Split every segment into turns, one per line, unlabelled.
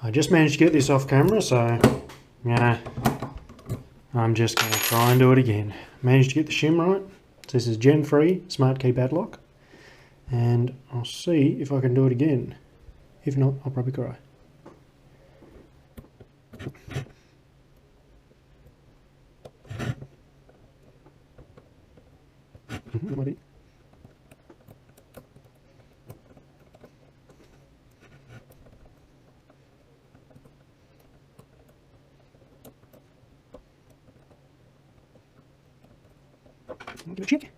I just managed to get this off camera, so yeah, I'm just going to try and do it again. Managed to get the shim right. So this is Gen 3 Smartkey padlock, and I'll see if I can do it again. If not, I'll probably cry. Buddy. Give it a check.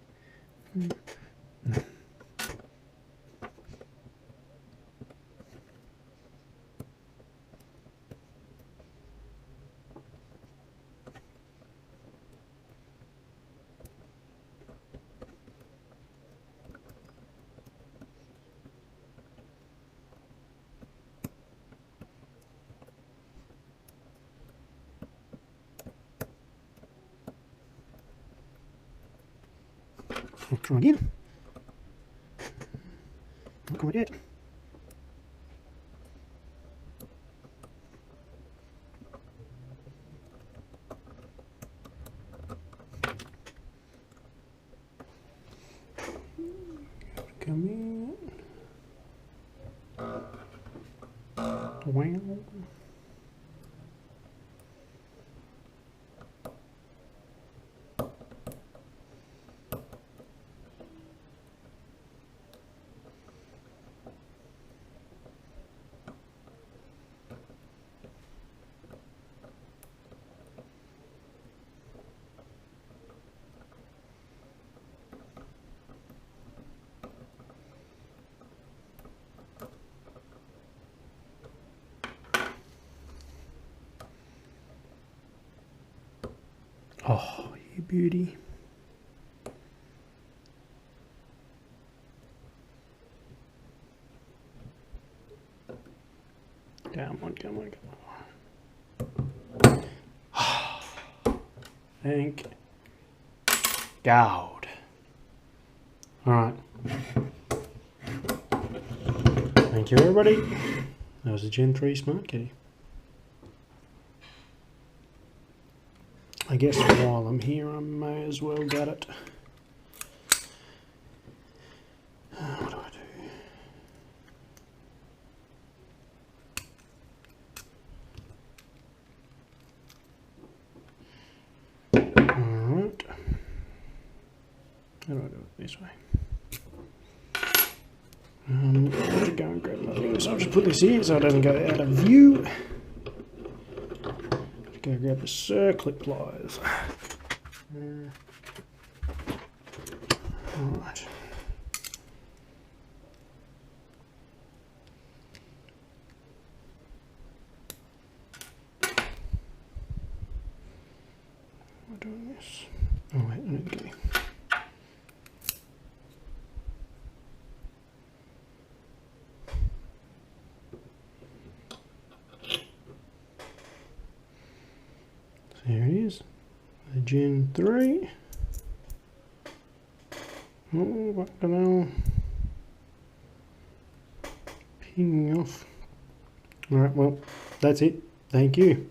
I'll try again. Not quite yet. Come in. Wow. Oh, you beauty. Come on, come on, come on. Thank God. Alright. Thank you, everybody. That was a Gen 3 Smartkey. I guess while I'm here, I may as well get it. What do I do? Alright. How do I do it this way? I'm going to go and grab my thing, so I'll just put this here so it doesn't go out of view. Go grab the circlip pliers. Alright. We're doing this. Oh wait, I need to go. There it is, the Gen 3. Oh, what the hell? Pinging off. Alright, well, that's it. Thank you.